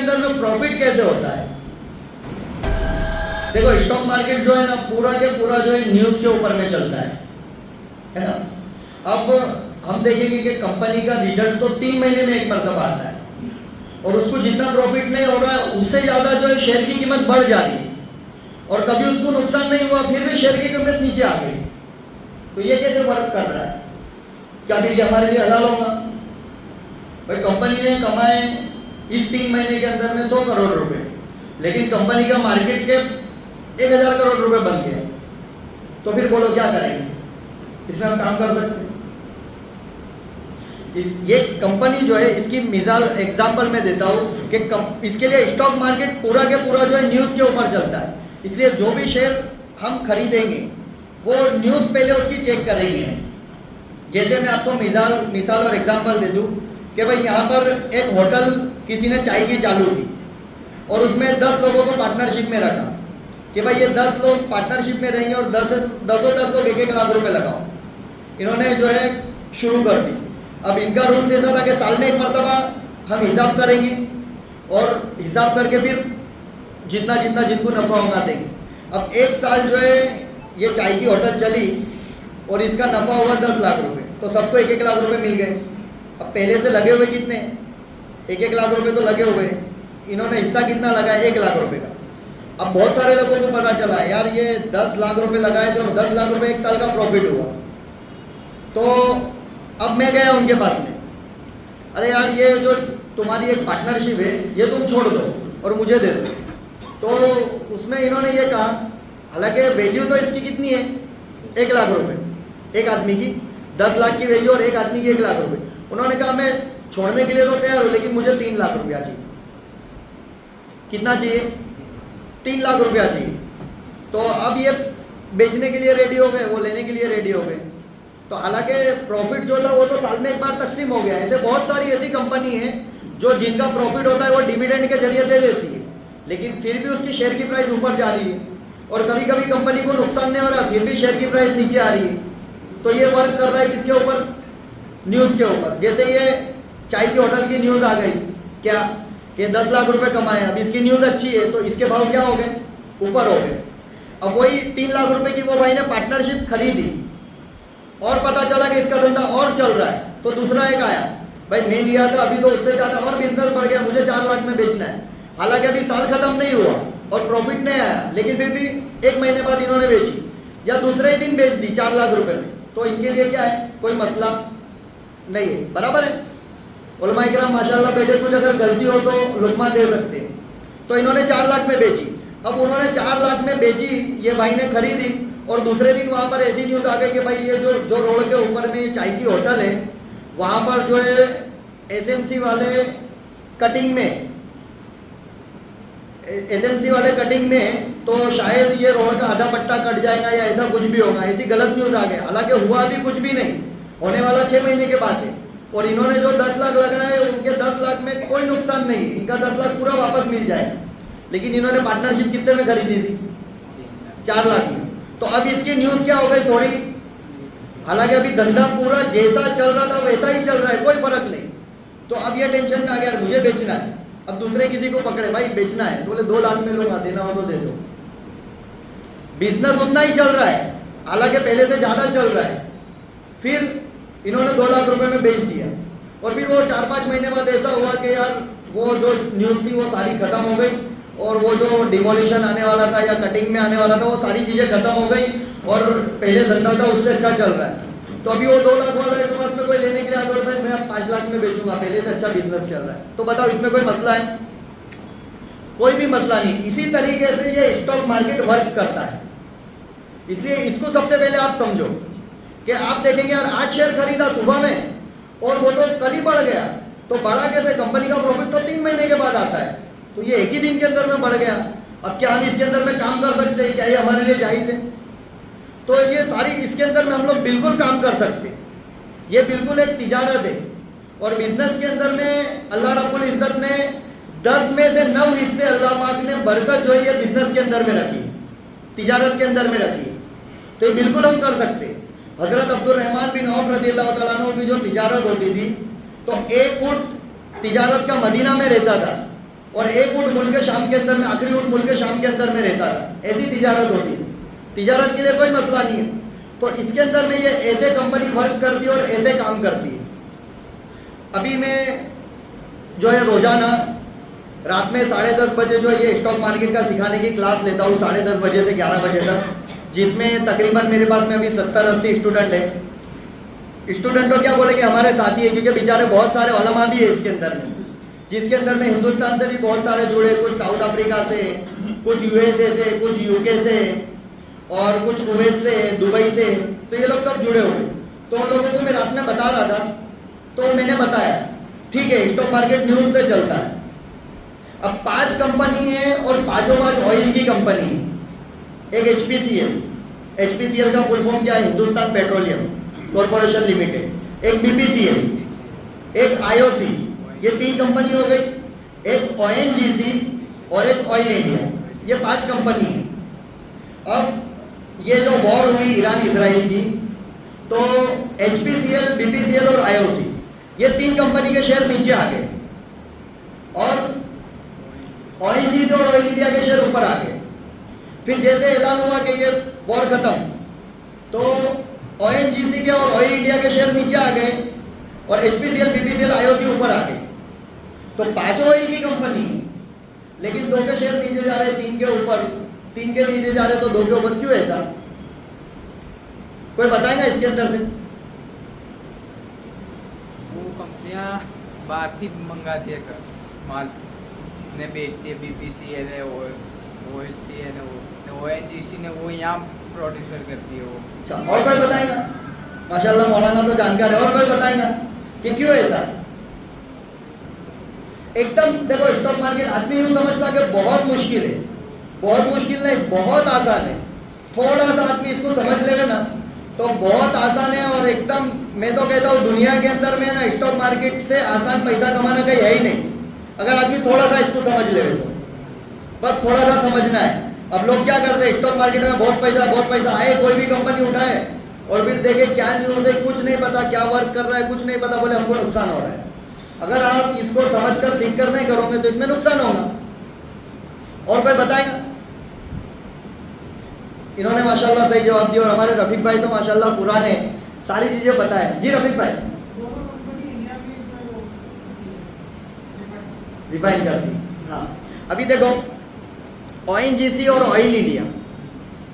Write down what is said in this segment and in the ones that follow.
अंदर में प्रॉफिट कैसे होता है? देखो स्टॉक मार्केट जो है ना पूरा के पूरा जो है न्यूज़ के ऊपर में चलता है ना। अब हम देखेंगे कि कंपनी का रिजल्ट तो 3 महीने में एक मरतबा आता है और उसको जितना प्रॉफिट नहीं हो रहा है उससे ज़्यादा जो है शेयर की कीमत बढ़ जा रही है और कभी उसको नुकसान नहीं हुआ फिर भी शेयर की कीमत नीचे आ गई। तो ये कैसे वर्क कर रहा है? क्या फिर ये हमारे लिए हलाल होगा? भाई कंपनी ने कमाए इस 3 महीने के अंदर में 100 करोड़ रुपए, लेकिन कंपनी का मार्केट कैप 1000 करोड़ रुपए बन गया, तो फिर बोलो क्या करेंगे? इसमें हम काम कर सकते हैं? ये कंपनी जो है इसकी मिसाल एग्जांपल मैं देता हूँ कि इसके लिए स्टॉक मार्केट पूरा के पूरा जो है न्यूज़ के ऊपर चलता है, इसलिए जो भी शेयर हम खरीदेंगे वो न्यूज़ पहले उसकी चेक करेंगे। जैसे मैं आपको मिसाल और एग्जांपल दे दूँ कि भाई यहाँ पर एक होटल किसी ने चाय की चालू की और उसमें 10 लोगों को पार्टनरशिप में रखा कि भाई ये 10 लोग पार्टनरशिप में रहेंगे और 10 लोग 1-1 लाख रुपए लगाओ। इन्होंने जो है शुरू कर दी। अब इनका रूल्स ऐसा था कि साल में एक मरतबा हम हिसाब करेंगे और हिसाब करके फिर जितना जिनको नफा होगा देंगे। अब 1 साल जो है ये चाय की होटल चली और इसका नफा हुआ 10 लाख रुपए, तो सबको 1-1 लाख रुपए मिल गए। अब पहले से लगे हुए कितने? 1-1 लाख रुपए तो लगे हुए, इन्होंने हिस्सा कितना लगाया? 1 लाख रुपए का। अब बहुत सारे लोगों को पता चला यार ये 10 लाख रुपए लगाए थे और 10 लाख रुपए 1 साल का प्रॉफिट हुआ। तो अब मैं गया उनके पास में, अरे यार ये जो तुम्हारी एक पार्टनरशिप है ये तुम छोड़ दो और मुझे दे दो। तो उसमें इन्होंने ये कहा, हालांकि वैल्यू तो इसकी कितनी है? 1 लाख रुपए एक आदमी की, 10 लाख की वैल्यू और एक आदमी की 1 लाख रुपए। उन्होंने कहा मैं छोड़ने के लिए तो तैयार हूँ लेकिन मुझे 3 लाख रुपया चाहिए। कितना चाहिए? 3 लाख रुपया चाहिए। तो अब ये बेचने के लिए रेडी हो गए, वो लेने के लिए रेडी हो गए। तो हालांकि प्रॉफिट जो था वो तो साल में एक बार तकसीम हो गया। ऐसे बहुत सारी ऐसी कंपनी है जो जिनका प्रॉफिट होता है वो डिविडेंड के जरिए दे देती है, लेकिन फिर भी उसकी शेयर की प्राइस ऊपर जा रही है और कभी कभी कंपनी को नुकसान नहीं हो रहा फिर भी शेयर की प्राइस नीचे आ रही है। तो ये वर्क कर रहा है किसके ऊपर? न्यूज़ के ऊपर। जैसे ये चाय के होटल की न्यूज़ आ गई क्या कि 10 लाख रुपए कमाए, अब इसकी न्यूज़ अच्छी है तो इसके भाव क्या हो गए? ऊपर हो गए। अब वही 3 लाख रुपए की वो भाई ने पार्टनरशिप खरीदी और पता चला कि इसका धंधा और चल रहा है, तो दूसरा एक आया, भाई मैं लिया था अभी तो उससे ज़्यादा और बिजनेस बढ़ गया, मुझे 4 लाख में बेचना है। हालांकि अभी साल खत्म नहीं हुआ और प्रॉफिट नहीं आया, लेकिन फिर भी 1 महीने बाद इन्होंने बेची या दूसरे ही दिन बेच दी 4 लाख रुपए में, तो इनके लिए क्या है? कोई मसला नहीं है, बराबर है। उलमा इकराम माशाल्लाह बेटे कुछ अगर गलती हो तो लुकमा दे सकते हैं। तो इन्होंने 4 लाख में बेची। अब उन्होंने 4 लाख में बेची, ये भाई ने खरीदी और दूसरे दिन वहाँ पर ऐसी न्यूज़ आ गई कि भाई ये जो रोड के ऊपर में चाय की होटल है वहाँ पर जो है एसएमसी वाले कटिंग में तो शायद ये रोड का आधा पट्टा कट जाएगा या ऐसा कुछ भी होगा, ऐसी गलत न्यूज़ आ गई। हालांकि हुआ भी कुछ भी नहीं, होने वाला 6 महीने के बाद है और इन्होंने जो 10 लाख लगाए उनके 10 लाख में कोई नुकसान नहीं, इनका 10 लाख पूरा वापस मिल जाएगा। लेकिन इन्होंने पार्टनरशिप कितने में खरीदी थी? 4 लाख में। तो अब इसकी न्यूज़ क्या हो गई थोड़ी, हालांकि अभी धंधा पूरा जैसा चल रहा था वैसा ही चल रहा है, कोई फर्क नहीं। तो अब ये टेंशन में आ गया मुझे बेचना है। अब दूसरे किसी को पकड़े, भाई बेचना है, तो बोले 2 लाख में लोग देना हो तो दे दो। बिजनेस उतना ही चल रहा है, हालांकि पहले से ज़्यादा चल रहा है। फिर इन्होंने 2 लाख रुपए में बेच दिया और फिर वो 4-5 महीने बाद ऐसा हुआ कि यार वो जो न्यूज़ थी वो सारी खत्म हो गई और वो जो डिमोलिशन आने वाला था या कटिंग में आने वाला था वो सारी चीज़ें खत्म हो गई और पहले धंधा था उससे अच्छा चल रहा है। तो अभी वो 2 लाख वाला के पास में कोई लेने के लिए आता है, मैं 5 लाख में बेचूंगा, पहले से अच्छा बिजनेस चल रहा है। तो बताओ इसमें कोई मसला है? कोई भी मसला नहीं। इसी तरीके से ये स्टॉक मार्केट वर्क करता है। इसलिए इसको सबसे पहले आप समझो कि आप देखेंगे यार आज शेयर खरीदा सुबह में और वो तो कल ही बढ़ गया, तो बढ़ा कैसे? कंपनी का प्रॉफिट तो 3 महीने के बाद आता है, तो ये एक ही दिन के अंदर में बढ़ गया। अब क्या हम इसके अंदर में काम कर सकते हैं? क्या ये हमारे लिए जायज़ है? तो ये सारी इसके अंदर में हम लोग बिल्कुल काम कर सकते हैं। ये बिल्कुल एक तिजारत है और बिजनेस के अंदर में अल्लाह रब्बुल इज़्ज़त ने 10 में से 9 हिस्से अल्लाह पाक ने बरकत जो है ये बिजनेस के अंदर में रखी है, तिजारत के अंदर में रखी है। तो ये बिल्कुल हम कर सकते हैं। हज़रत अब्दुर्रहमान बिन औफ रज़ियल्लाहु तआला अन्हु की जो तिजारत होती थी, तो 1 ऊँट तिजारत का मदीना में रहता था और एक ऊँट मुल्क के शाम के अंदर में, आखिरी ऊँट मुल्क के शाम के अंदर में रहता है। ऐसी तिजारत होती थी। तिजारत के लिए कोई मसला नहीं है। तो इसके अंदर में ये ऐसे कंपनी वर्क करती है और ऐसे काम करती है। अभी मैं जो है रोज़ाना रात में 10:30 बजे जो है ये स्टॉक मार्केट का सिखाने की क्लास लेता हूँ, 10:30 बजे से 11 बजे तक, जिसमें तकरीबन मेरे पास में अभी 70-80 स्टूडेंट है। स्टूडेंट तो क्या बोलेंगे, हमारे साथी है, क्योंकि बेचारे बहुत सारे उलमा भी है इसके अंदर में, जिसके अंदर में हिंदुस्तान से भी बहुत सारे जुड़े, कुछ साउथ अफ्रीका से, कुछ यूएसए से, कुछ यूके से, और कुछ कुवैत से, दुबई से, तो ये लोग सब जुड़े हुए। तो उन लोगों को मैं रात में बता रहा था, तो मैंने बताया ठीक है स्टॉक मार्केट न्यूज़ से चलता है। अब 5 कंपनी है और पाँचों ऑयल की कंपनी है। एक एचपीसीएल का फुल फॉर्म क्या है, हिंदुस्तान पेट्रोलियम कॉरपोरेशन लिमिटेड, एक बीपीसीएल, एक आईओसी, ये 3 कंपनी हो गई, एक ओएनजीसी और एक ऑयल इंडिया, ये 5 कंपनी है। अब ये जो वॉर हुई ईरान इजराइल की, तो एचपीसीएल, बीपीसीएल और आईओसी, ये 3 कंपनी के शेयर नीचे आ गए और ओएनजीसी और ऑयल इंडिया के शेयर ऊपर आ गए। फिर जैसे ऐलान हुआ कि ये वॉर खत्म, तो ओएनजीसी के और ऑयल इंडिया के शेयर नीचे आ गए और एचपीसीएल, बीपीसीएल, आईओसी ऊपर आ गए। तो 5 ऑयल की कंपनी, लेकिन 2 के शेयर नीचे जा रहे, 3 के ऊपर, 3 के नीचे जा रहे, तो 2 के ऊपर, क्यों ऐसा? कोई बताएगा इसके अंदर से? वो कंपनियां बाहर से मंगाती है माल ने बेचती है, बीपीसीएल है, ओएलसीएल है, वो ओएनजीसी ने वो यहाँ प्रोड्यूसर करती है वो। अच्छा, और कोई बताएगा? माशाल्लाह मौलाना तो जानकार है। और कोई बताएगा कि क्यों ऐसा? एकदम देखो, स्टॉक मार्केट आदमी यूँ समझता कि बहुत मुश्किल है। बहुत मुश्किल नहीं, बहुत आसान है। थोड़ा सा आदमी इसको समझ लेगा ना तो बहुत आसान है। और एकदम मैं तो कहता हूँ दुनिया के अंदर में ना स्टॉक मार्केट से आसान पैसा कमाना कहीं है ही नहीं, अगर आदमी थोड़ा सा इसको समझ ले तो। बस थोड़ा सा समझना है। अब लोग क्या करते हैं, स्टॉक मार्केट में बहुत पैसा आए, कोई भी कंपनी उठाए और फिर देखे क्या न्यूज़ है, कुछ नहीं पता, क्या वर्क कर रहा है कुछ नहीं पता, बोले हमको नुकसान हो रहा है। अगर आप इसको समझकर सीख कर नहीं करोगे तो इसमें नुकसान होगा। और कोई बताएगा? इन्होंने माशाल्लाह सही जवाब दिया। और हमारे रफीक भाई तो माशाल्लाह पुराने सारी चीज़ें बताए। जी रफीक भाई, रिफाइन कर दी। हाँ, अभी देखो ओएनजीसी और ऑयल इंडिया,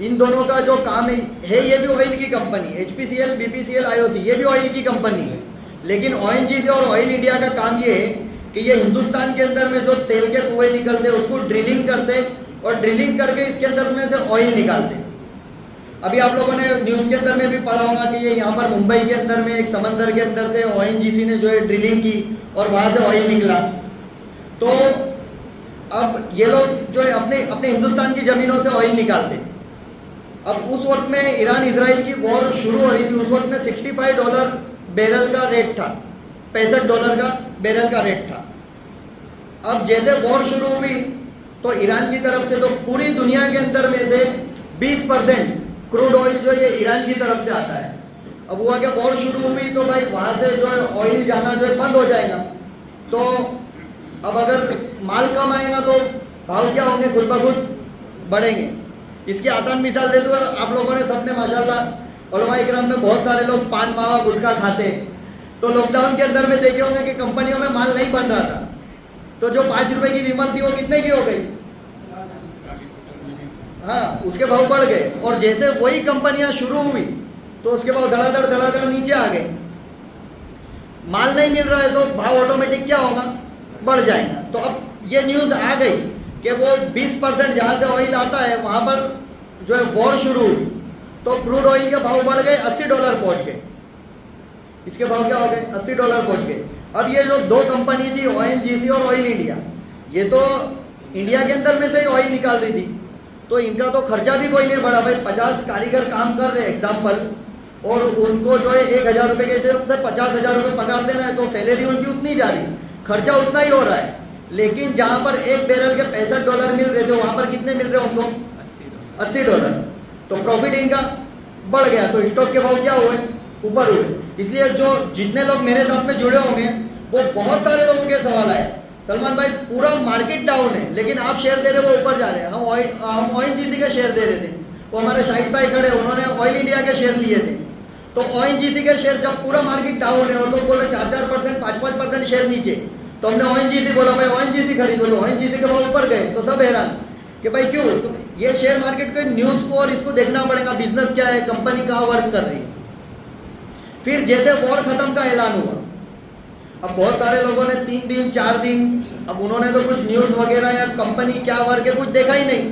इन दोनों का जो काम है ये भी ऑयल की कंपनी, एचपीसीएल, बीपीसीएल, आईओसी, ये भी ऑयल की कंपनी है। लेकिन ओएनजीसी और ऑयल इंडिया का काम ये है कि ये हिंदुस्तान के अंदर में जो तेल के कुएं निकलते उसको ड्रिलिंग करते और ड्रिलिंग करके इसके अंदर में से ऑयल निकालते। अभी आप लोगों ने न्यूज़ के अंदर में भी पढ़ा होगा कि ये यहाँ पर मुंबई के अंदर में एक समंदर के अंदर से ओएनजीसी ने जो है ड्रिलिंग की और वहाँ से ऑयल निकला। तो अब ये लोग जो है अपने अपने हिंदुस्तान की ज़मीनों से ऑयल निकालते। अब उस वक्त में ईरान इजराइल की वॉर शुरू हो रही थी, उस वक्त में $65 बैरल का रेट था, $65 का बैरल का रेट था। अब जैसे वॉर शुरू हुई तो ईरान की तरफ से तो पूरी दुनिया के अंदर में से 20% क्रूड ऑयल जो ये ईरान की तरफ से आता है। अब हुआ कि वॉर शुरू हुई तो भाई वहाँ से जो है ऑयल जाना जो है बंद हो जाएगा। तो अब अगर माल कम आएगा तो भाव क्या होंगे, खुद ब खुद बढ़ेंगे। इसकी आसान मिसाल दे दूँ, आप लोगों ने सबने माशाल्लाह उलमा इकराम में बहुत सारे लोग पान मावा गुटखा खाते, तो लॉकडाउन के अंदर में देखे होंगे कि कंपनियों में माल नहीं बन रहा था, तो जो 5 रुपए की विमल थी वो कितने की हो गई? हाँ, उसके भाव बढ़ गए। और जैसे वही कंपनियां शुरू हुई तो उसके भाव धड़ाधड़ नीचे आ गए। माल नहीं मिल रहा है तो भाव ऑटोमेटिक क्या होगा, बढ़ जाएगा। तो अब ये न्यूज़ आ गई कि वो 20% जहाँ से ऑयल आता है वहाँ पर जो है वॉर शुरू हुई, तो क्रूड ऑयल के भाव बढ़ गए, $80 पहुँच गए। इसके भाव क्या हो गए, $80 पहुँच गए। अब ये जो 2 कंपनी थी ओएनजीसी और ऑयल इंडिया, ये तो इंडिया के अंदर में से ही ऑयल निकाल रही थी, तो इनका तो खर्चा भी कोई नहीं बढ़ा। भाई 50 कारीगर काम कर रहे एग्जाम्पल, और उनको जो है 1,000 रुपये के हिसाब से 50,000 रुपये पगार देना है, तो सैलरी उनकी उतनी जा रही, खर्चा उतना ही हो रहा है। लेकिन जहाँ पर एक बैरल के $65 मिल रहे थे वहाँ पर कितने मिल रहे हैं उनको, $80। तो प्रॉफिट इनका बढ़ गया, तो स्टॉक के भाव क्या हुए, ऊपर हुए। इसलिए जो जितने लोग मेरे साथ में जुड़े होंगे वो बहुत सारे लोगों के सवाल आए, सलमान भाई पूरा मार्केट डाउन है, लेकिन आप शेयर दे रहे हो वो ऊपर जा रहे हैं। हम ONGC के शेयर दे रहे थे, वो हमारे शाहिद भाई खड़े, उन्होंने ऑयल इंडिया के शेयर लिए थे। तो ONGC के शेयर जब पूरा मार्केट डाउन है और लोग बोले 4-4%, 5-5% शेयर नीचे, तो हमने ONGC बोला भाई ONGC खरीदो लो। ONGC के भाव ऊपर गए तो सब हैरान कि भाई क्यों। तो ये शेयर मार्केट के न्यूज़ को और इसको देखना पड़ेगा, बिजनेस क्या है, कंपनी कहाँ वर्क कर रही है। फिर जैसे वॉर खत्म का ऐलान हुआ, अब बहुत सारे लोगों ने 3 दिन 4 दिन, अब उन्होंने तो कुछ न्यूज़ वगैरह या कंपनी क्या वर्क है कुछ देखा ही नहीं।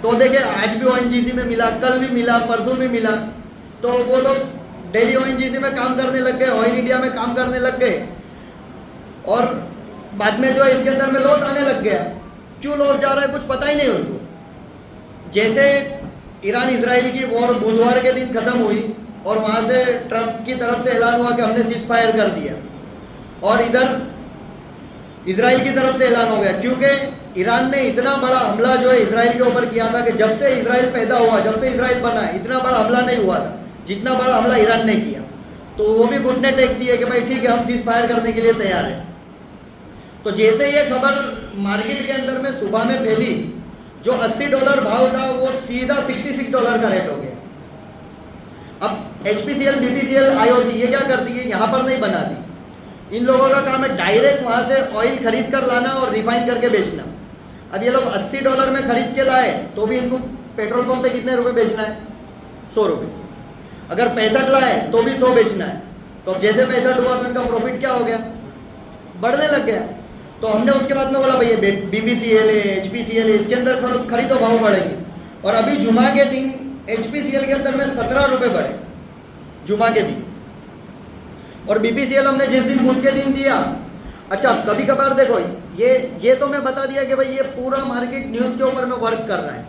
तो देखे आज भी ONGC में मिला, कल भी मिला, परसों भी मिला। तो वो लोग डेली ONGC में काम करने लग गए, ऑयल इंडिया में काम करने लग गए, और बाद में जो है इसके अंदर में लॉस आने लग गया। क्यों लॉस जा रहा है कुछ पता ही नहीं उनको। जैसे ईरान इजराइल की वॉर बुधवार के दिन खत्म हुई और वहाँ से ट्रंप की तरफ से ऐलान हुआ कि हमने सीज फायर कर दिया, और इधर इजराइल की तरफ से ऐलान हो गया, क्योंकि ईरान ने इतना बड़ा हमला जो है इजराइल के ऊपर किया था कि जब से इजराइल पैदा हुआ, जब से इजराइल बना, इतना बड़ा हमला नहीं हुआ था जितना बड़ा हमला ईरान ने किया। तो वो भी घुटने टेक दिए कि भाई ठीक है हम सीज फायर करने के लिए तैयार हैं। तो जैसे ये खबर मार्केट के अंदर में सुबह में फैली, जो $80 भाव था वो सीधा $66 का रेट हो गया। अब HPCL, BPCL, IOC ये क्या करती है, यहाँ पर नहीं बनाती। इन लोगों का काम है डायरेक्ट वहाँ से ऑयल खरीद कर लाना और रिफाइन करके बेचना। अब ये लोग $80 में खरीद के लाए तो भी इनको पेट्रोल पंप पे कितने रुपए बेचना है, 100 रुपये। अगर 65 लाए तो भी 100 बेचना है। तो अब जैसे 65 हुआ तो इनका प्रॉफिट क्या हो गया, बढ़ने लग गया। तो हमने उसके बाद में बोला भाई ये BPCL है, HPCL है, इसके अंदर खरीदो, भाव बढ़ेगी। और अभी जुमा के दिन HPCL के अंदर में 17 रुपये बढ़े जुमा के दिन, और BPCL हमने जिस दिन बुध के दिन दिया। अच्छा कभी कभार देखो ये तो मैं बता दिया कि भाई ये पूरा मार्केट न्यूज़ के ऊपर में वर्क कर रहा है,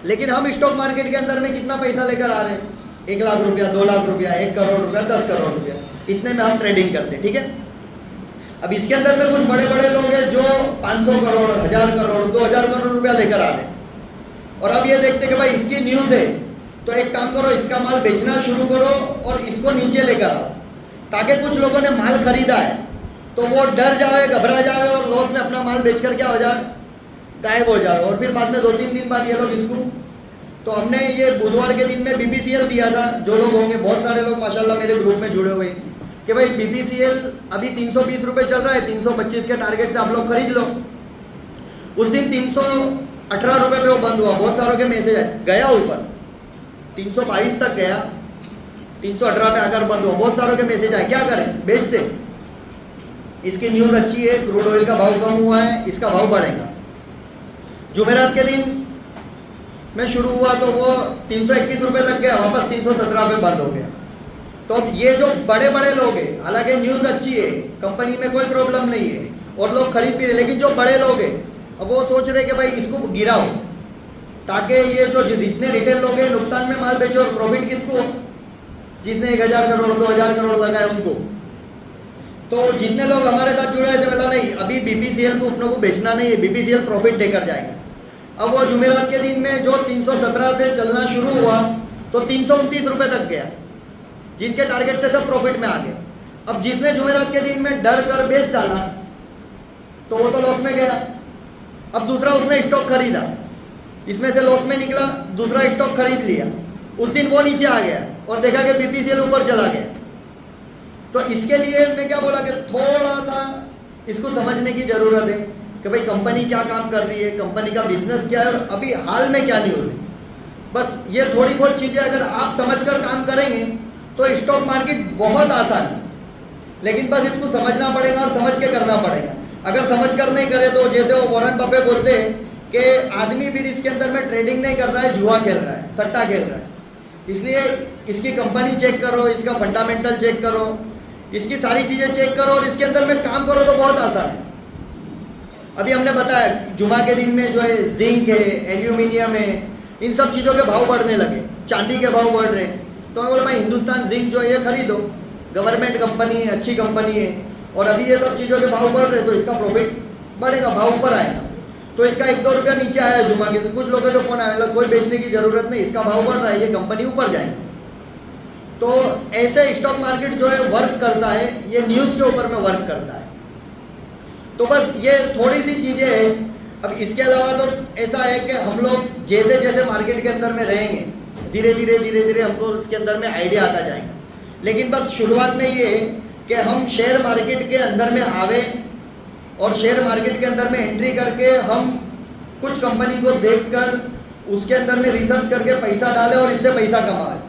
लेकिन हम स्टॉक मार्केट के अंदर में कितना पैसा लेकर आ रहे हैं, 1 लाख रुपया, 2 लाख रुपया, 1 करोड़ रुपया, 10 करोड़ रुपया, इतने में हम ट्रेडिंग करते हैं, ठीक है। अब इसके अंदर में कुछ बड़े बड़े लोग हैं जो 500 करोड़, 1000 करोड़, 2000 करोड़ रुपया लेकर आ रहे हैं, और अब ये देखते कि भाई इसकी न्यूज़ है तो एक काम करो, इसका माल बेचना शुरू करो और इसको नीचे लेकर आओ, ताकि कुछ लोगों ने माल खरीदा है तो वो डर जाए, घबरा जाए और लॉस में अपना माल बेचकर क्या हो जाए, गायब हो जाए, और फिर बाद में 2-3 दिन बाद ये लोग इसको। तो हमने ये बुधवार के दिन में BPCL दिया था। जो लोग होंगे, बहुत सारे लोग माशाल्लाह मेरे ग्रुप में जुड़े हुए कि भाई BPCL अभी 320 रुपये चल रहा है, 325 के टारगेट से आप लोग खरीद लो। उस दिन 318 रुपये पे वो बंद हुआ, बहुत सारों के मैसेज गया ऊपर, 322 तक गया, 318 पे आकर बंद हुआ, बहुत सारों के मैसेज आए, क्या करें, बेच दे, इसकी न्यूज़ अच्छी है, क्रूड ऑयल का भाव कम हुआ है, इसका भाव बढ़ेगा। जुमेरात के दिन में शुरू हुआ तो वो 321 रुपये तक गया, वापस 317 पे बंद हो गया। तो अब ये जो बड़े बड़े लोग हैं, हालांकि न्यूज़ अच्छी है, कंपनी में कोई प्रॉब्लम नहीं है और लोग खरीद भी रहे, लेकिन जो बड़े लोग हैं अब वो सोच रहे कि भाई इसको गिराओ, ताकि ये जो जितने रिटेल लोग हैं नुकसान में माल बेचो और प्रॉफिट किसको, जिसने 1000 करोड़ 2000 करोड़ लगाए उनको। तो जितने लोग हमारे साथ जुड़े थे बोला नहीं अभी BPCL को अपनों को बेचना नहीं है, BPCL प्रॉफिट देकर जाएगा। अब वो जुमेरात के दिन में जो 317 से चलना शुरू हुआ तो 329 रुपये तक गया, जिनके टारगेट थे सब प्रॉफिट में आ गए। अब जिसने जुमेरात के दिन में डर कर बेच डाला तो वो तो लॉस में गया। अब दूसरा उसने स्टॉक खरीदा, इसमें से लॉस में निकला, दूसरा स्टॉक खरीद लिया, उस दिन वो नीचे आ गया और देखा कि BPCL ऊपर चला गया। तो इसके लिए मैं क्या बोला कि थोड़ा सा इसको समझने की ज़रूरत है कि भाई कंपनी क्या काम कर रही है, कंपनी का बिजनेस क्या है और अभी हाल में क्या न्यूज़ है। बस ये थोड़ी बहुत चीज़ें अगर आप समझकर काम करेंगे तो स्टॉक मार्केट बहुत आसान है, लेकिन बस इसको समझना पड़ेगा और समझ के करना पड़ेगा। अगर समझ कर नहीं करे तो जैसे वो वॉरेन बफे बोलते हैं कि आदमी फिर इसके अंदर में ट्रेडिंग नहीं कर रहा है, जुआ खेल रहा है, सट्टा खेल रहा है। इसलिए इसकी कंपनी चेक करो, इसका फंडामेंटल चेक करो, इसकी सारी चीज़ें चेक करो और इसके अंदर में काम करो तो बहुत आसान है। अभी हमने बताया जुमा के दिन में जो है जिंक है, एल्यूमिनियम है, इन सब चीज़ों के भाव बढ़ने लगे, चांदी के भाव बढ़ रहे हैं। तो मैं बोला भाई हिंदुस्तान जिंक जो है ये खरीदो, गवर्नमेंट कंपनी है, अच्छी कंपनी है, और अभी ये सब चीज़ों के भाव बढ़ रहे तो इसका प्रॉफिट बढ़ेगा, भाव ऊपर आएगा। तो इसका 1-2 रुपया नीचे आया जुमा के, तो कुछ लोगों के फ़ोन आया, कोई बेचने की ज़रूरत नहीं, इसका भाव बढ़ रहा है, ये कंपनी ऊपर जाएगी। तो ऐसे स्टॉक मार्केट जो है वर्क करता है, ये न्यूज़ के ऊपर में वर्क करता है। तो बस ये थोड़ी सी चीज़ें हैं। अब इसके अलावा तो ऐसा है कि हम लोग जैसे जैसे मार्केट के अंदर में रहेंगे धीरे धीरे हमको इसके अंदर में आइडिया आता जाएगा। लेकिन बस शुरुआत में ये है कि हम शेयर मार्केट के अंदर में आवे और शेयर मार्केट के अंदर में एंट्री करके हम कुछ कंपनी को देखकर उसके अंदर में रिसर्च करके पैसा डालें और इससे पैसा कमाएं।